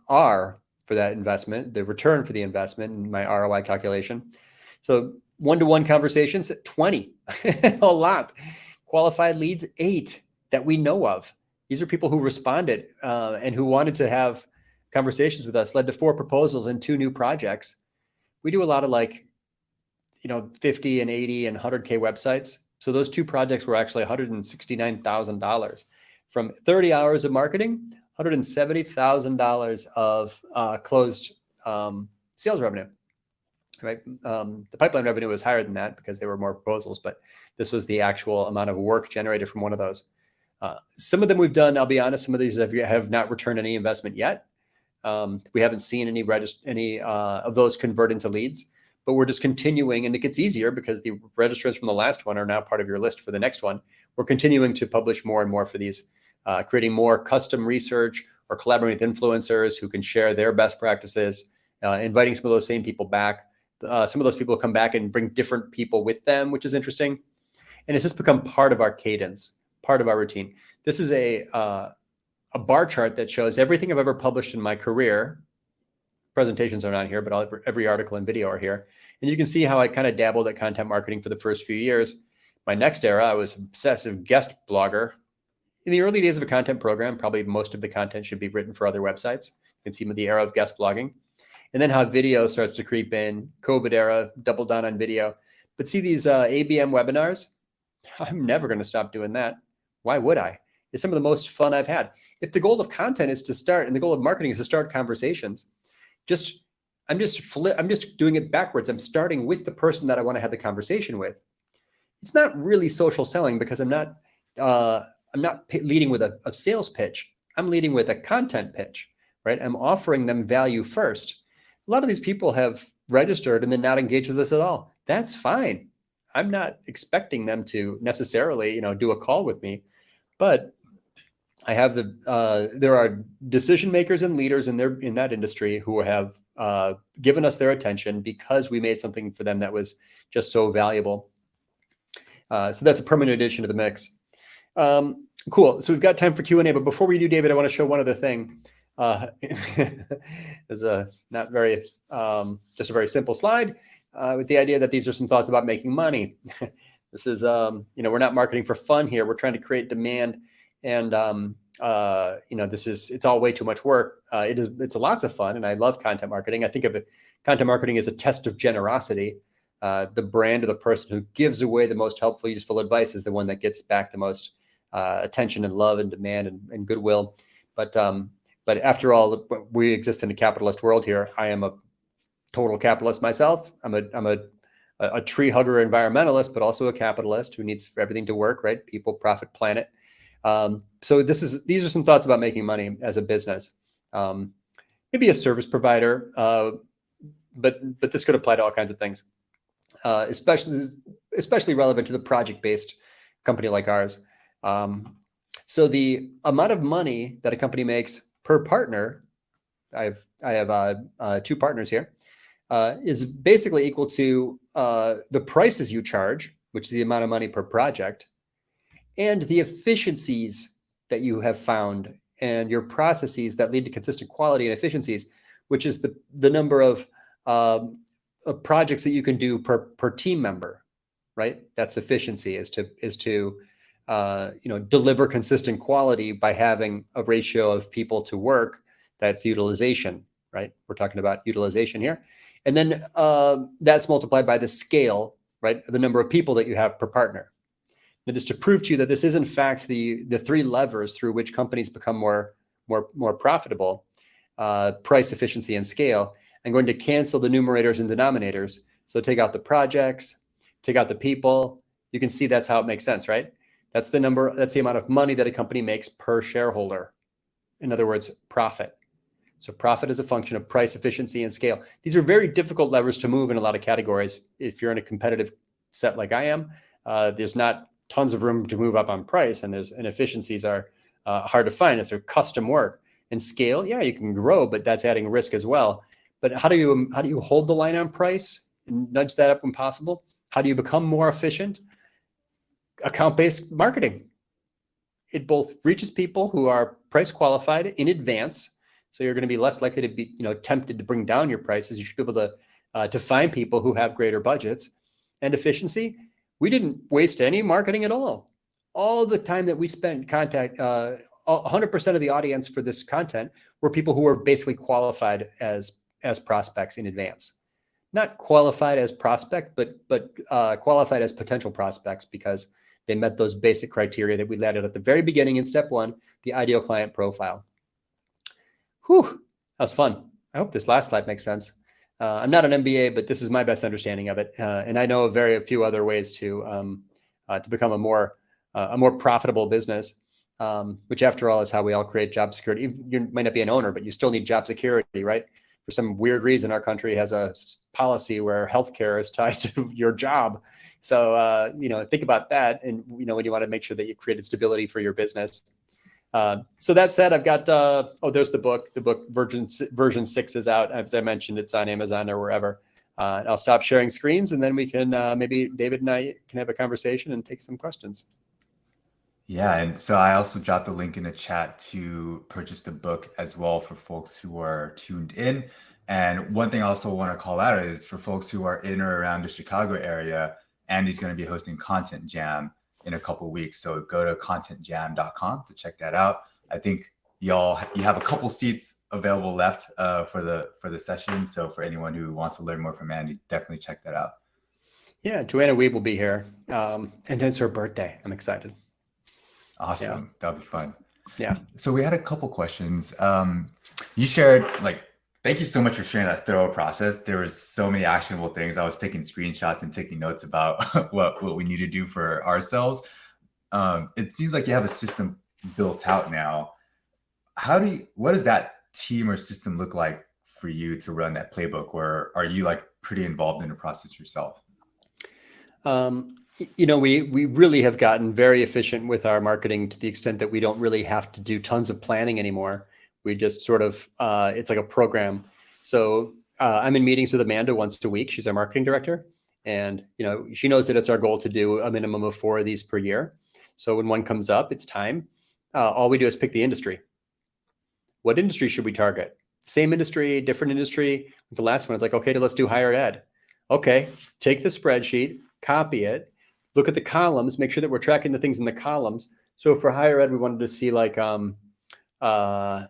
Speaker 2: R for that investment, the return for the investment in my ROI calculation. So one-to-one conversations, 20, a lot. Qualified leads, 8 that we know of. These are people who responded and who wanted to have conversations with us, led to 4 proposals and 2 new projects. We do a lot of 50 and 80 and 100K websites. So those 2 projects were actually $169,000 from 30 hours of marketing, $170,000 of closed sales revenue, right? The pipeline revenue was higher than that because there were more proposals, but this was the actual amount of work generated from one of those. Some of them we've done, I'll be honest, some of these have not returned any investment yet. We haven't seen any of those convert into leads, but we're just continuing, and it gets easier because the registrants from the last one are now part of your list for the next one. We're continuing to publish more and more for these, creating more custom research or collaborating with influencers who can share their best practices, inviting some of those same people back. Some of those people come back and bring different people with them, which is interesting. And it's just become part of our cadence, part of our routine. This is a bar chart that shows everything I've ever published in my career. Presentations are not here, but every article and video are here. And you can see how I kind of dabbled at content marketing for the first few years. My next era, I was obsessive guest blogger. In the early days of a content program, probably most of the content should be written for other websites. You can see the era of guest blogging. And then how video starts to creep in, COVID era, double down on video. But see these ABM webinars? I'm never going to stop doing that. Why would I? It's some of the most fun I've had. If the goal of content is to start, and the goal of marketing is to start conversations, I'm just doing it backwards. I'm starting with the person that I want to have the conversation with. It's not really social selling because I'm not leading with a sales pitch. I'm leading with a content pitch, right? I'm offering them value first. A lot of these people have registered and then not engaged with us at all. That's fine. I'm not expecting them to necessarily, do a call with me, but I have there are decision makers and leaders in that industry who have given us their attention because we made something for them that was just so valuable. So that's a permanent addition to the mix. Cool. So we've got time for Q&A, but before we do, David, I want to show one other thing. There's just a very simple slide with the idea that these are some thoughts about making money. This is, we're not marketing for fun here. We're trying to create demand, and it's all way too much work. It's lots of fun, and I love content marketing. I think of content marketing as a test of generosity. The brand or the person who gives away the most helpful, useful advice is the one that gets back the most attention and love and demand and goodwill. But after all, we exist in a capitalist world here. I am a total capitalist myself. I'm a tree hugger environmentalist, but also a capitalist who needs everything to work, right? People, profit, planet. So these are some thoughts about making money as a business. maybe a service provider, but this could apply to all kinds of things, especially relevant to the project-based company like ours. So the amount of money that a company makes per partner, I have 2 partners here, is basically equal to the prices you charge, which is the amount of money per project, and the efficiencies that you have found and your processes that lead to consistent quality and efficiencies, which is the number of projects that you can do per team member, right? That's efficiency, is to deliver consistent quality by having a ratio of people to work. That's utilization, right? We're talking about utilization here. And then that's multiplied by the scale, right? The number of people that you have per partner. Now, just to prove to you that this is in fact the 3 levers through which companies become more profitable, price, efficiency, and scale, I'm going to cancel the numerators and denominators. So take out the projects, take out the people. You can see that's how it makes sense, right? That's the number, that's the amount of money that a company makes per shareholder. In other words, profit. So profit is a function of price, efficiency, and scale. These are very difficult levers to move in a lot of categories. If you're in a competitive set like I am, there's not tons of room to move up on price, and efficiencies are hard to find. It's a custom work. And scale, yeah, you can grow, but that's adding risk as well. But how do you hold the line on price and nudge that up when possible? How do you become more efficient? Account-based marketing. It both reaches people who are price qualified in advance, so you're going to be less likely to be tempted to bring down your prices. You should be able to find people who have greater budgets. And efficiency, we didn't waste any marketing at all. All the time that we spent 100% of the audience for this content were people who were basically qualified as prospects in advance. Not qualified as prospect, but qualified as potential prospects because they met those basic criteria that we laid out at the very beginning in step 1, the ideal client profile. Whew, that was fun. I hope this last slide makes sense. I'm not an MBA, but this is my best understanding of it. And I know a few other ways to become a more profitable business, which after all is how we all create job security. You might not be an owner, but you still need job security, right? For some weird reason, our country has a policy where healthcare is tied to your job. So, think about that. And, when you want to make sure that you've created stability for your business. So that said, I've got, there's the book. The book version 6 is out. As I mentioned, it's on Amazon or wherever. I'll stop sharing screens, and then we can, maybe David and I can have a conversation and take some questions.
Speaker 1: Yeah, and so I also dropped the link in the chat to purchase the book as well for folks who are tuned in. And one thing I also want to call out is for folks who are in or around the Chicago area, Andy's going to be hosting Content Jam in a couple of weeks. So go to contentjam.com to check that out. I think you have a couple seats available left for the session. So for anyone who wants to learn more from Andy, definitely check that out.
Speaker 2: Yeah, Joanna Weeb will be here. And it's her birthday. I'm excited.
Speaker 1: Awesome. Yeah. That'll be fun.
Speaker 2: Yeah.
Speaker 1: So we had a couple questions. You shared, thank you so much for sharing that thorough process. There was so many actionable things. I was taking screenshots and taking notes about what we need to do for ourselves. It seems like you have a system built out now. What does that team or system look like for you to run that playbook, or are you pretty involved in the process yourself?
Speaker 2: We really have gotten very efficient with our marketing to the extent that we don't really have to do tons of planning anymore. We just sort of, it's like a program. So I'm in meetings with Amanda once a week. She's our marketing director. And, she knows that it's our goal to do a minimum of 4 of these per year. So when one comes up, it's time. All we do is pick the industry. What industry should we target? Same industry, different industry. The last one, it's like, okay, let's do higher ed. Okay, take the spreadsheet, copy it, look at the columns, make sure that we're tracking the things in the columns. So for higher ed, we wanted to see a lot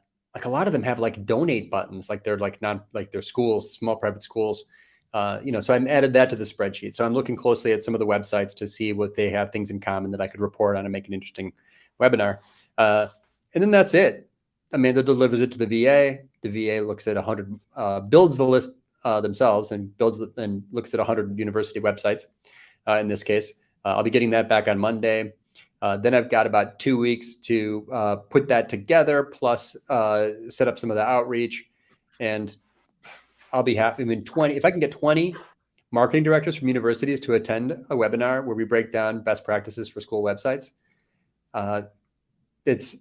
Speaker 2: of them have donate buttons, they're schools, small private schools. So I added that to the spreadsheet. So I'm looking closely at some of the websites to see what they have things in common that I could report on and make an interesting webinar. And then that's it. Amanda delivers it to the VA. The VA looks at 100, builds the list themselves and looks at 100 university websites. In this case, I'll be getting that back on Monday. Then I've got about 2 weeks to put that together, plus set up some of the outreach, and I'll be happy. I mean, if I can get 20 marketing directors from universities to attend a webinar where we break down best practices for school websites, it's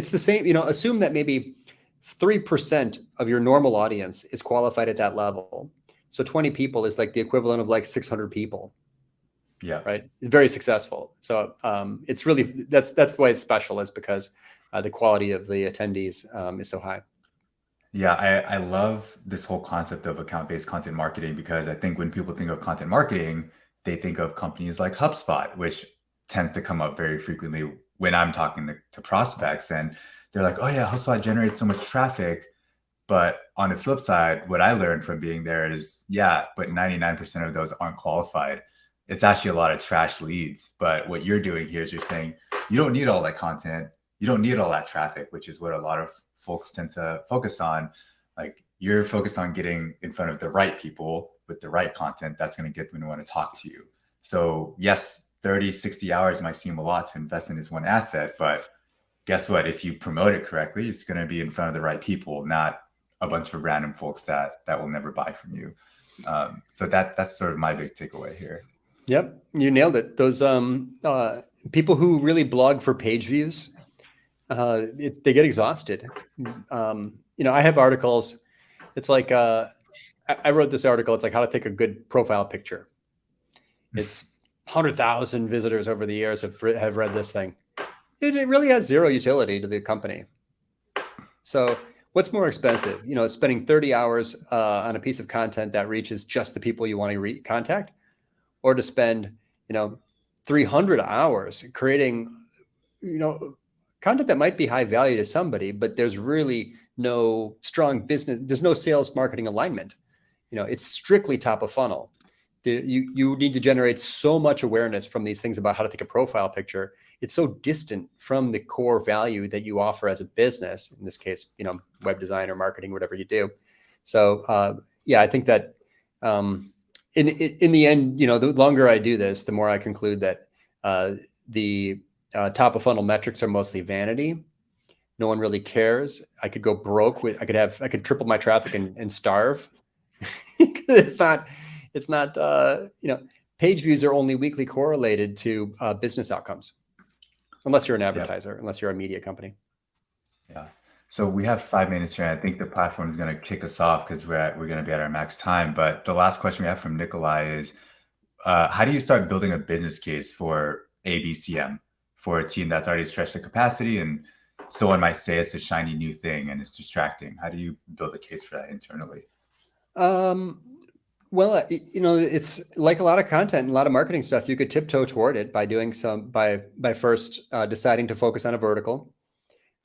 Speaker 2: the same. Assume that maybe 3% of your normal audience is qualified at that level. So 20 people is like the equivalent of like 600 people.
Speaker 1: Yeah.
Speaker 2: Right. Very successful. So it's really, that's the way it's special, is because the quality of the attendees is so high.
Speaker 1: Yeah, I love this whole concept of account-based content marketing, because I think when people think of content marketing, they think of companies like HubSpot, which tends to come up very frequently when I'm talking to prospects. And they're like, oh yeah, HubSpot generates so much traffic. But on the flip side, what I learned from being there is, yeah, but 99% of those aren't qualified. It's actually a lot of trash leads. But what you're doing here is you're saying you don't need all that content. You don't need all that traffic, which is what a lot of folks tend to focus on. Like, you're focused on getting in front of the right people with the right content that's going to get them to want to talk to you. So yes, 30, 60 hours might seem a lot to invest in this one asset, but guess what? If you promote it correctly, it's going to be in front of the right people, not a bunch of random folks that will never buy from you. So that's sort of my big takeaway here.
Speaker 2: Yep, you nailed it. Those people who really blog for page views, they get exhausted. I have articles. It's like I wrote this article. It's like how to take a good profile picture. It's 100,000 visitors over the years have read this thing. It really has zero utility to the company. So what's more expensive? Spending 30 hours on a piece of content that reaches just the people you want to contact, or to spend 300 hours creating content that might be high value to somebody, but there's really no strong business, there's no sales marketing alignment. It's strictly top of funnel. You need to generate so much awareness from these things about how to take a profile picture. It's so distant from the core value that you offer as a business, in this case, web design or marketing, whatever you do. So yeah, I think that in the end, the longer I do this, the more I conclude that the top of funnel metrics are mostly vanity. No one really cares. I could go broke I could triple my traffic and starve. it's not page views are only weakly correlated to business outcomes, unless you're an advertiser, yep. Unless you're a media company.
Speaker 1: Yeah. So we have 5 minutes here, and I think the platform is going to kick us off because we're going to be at our max time. But the last question we have from Nikolai is, how do you start building a business case for ABCM for a team that's already stretched the capacity, and someone might say it's a shiny new thing and it's distracting? How do you build a case for that internally?
Speaker 2: Well, it's like a lot of content and a lot of marketing stuff. You could tiptoe toward it by doing by first deciding to focus on a vertical.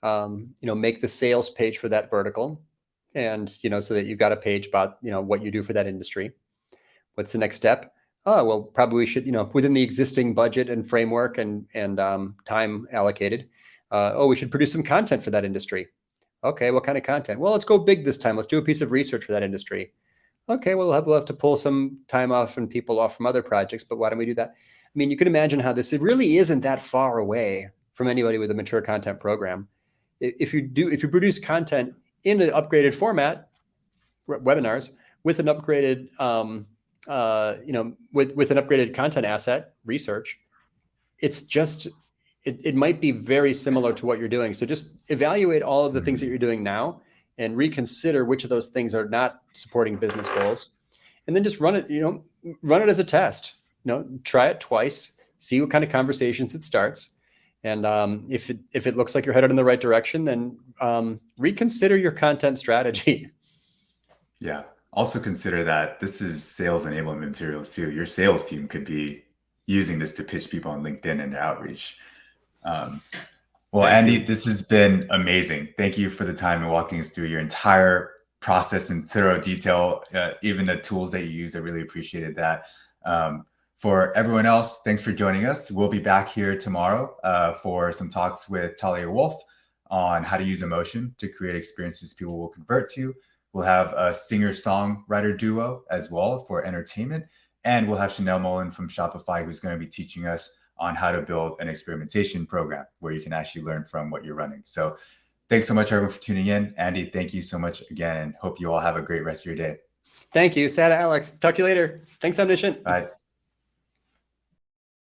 Speaker 2: Make the sales page for that vertical, and so that you've got a page about what you do for that industry. What's the next step? Oh, well, probably we should within the existing budget and framework and time allocated. We should produce some content for that industry. Okay, what kind of content? Well, let's go big this time. Let's do a piece of research for that industry. Okay, well, we'll have to pull some time off and people off from other projects, but why don't we do that? I mean, you can imagine how it really isn't that far away from anybody with a mature content program. If you produce content in an upgraded format, webinars with an upgraded, with an upgraded content asset, research, it might be very similar to what you're doing. So just evaluate all of the things that you're doing now and reconsider which of those things are not supporting business goals, and then just run it as a test. Try it twice, see what kind of conversations it starts. And if it looks like you're headed in the right direction, then reconsider your content strategy.
Speaker 1: Yeah. Also consider that this is sales enablement materials too. Your sales team could be using this to pitch people on LinkedIn and outreach. Well, Andy, this has been amazing. Thank you for the time and walking us through your entire process in thorough detail, even the tools that you use. I really appreciated that. For everyone else, thanks for joining us. We'll be back here tomorrow for some talks with Talia Wolf on how to use emotion to create experiences people will convert to. We'll have a singer-songwriter duo as well for entertainment. And we'll have Chanel Mullen from Shopify, who's going to be teaching us on how to build an experimentation program where you can actually learn from what you're running. So thanks so much, everyone, for tuning in. Andy, thank you so much again, and hope you all have a great rest of your day.
Speaker 2: Thank you, Sada, Alex. Talk to you later. Thanks, Omniscient.
Speaker 1: Bye.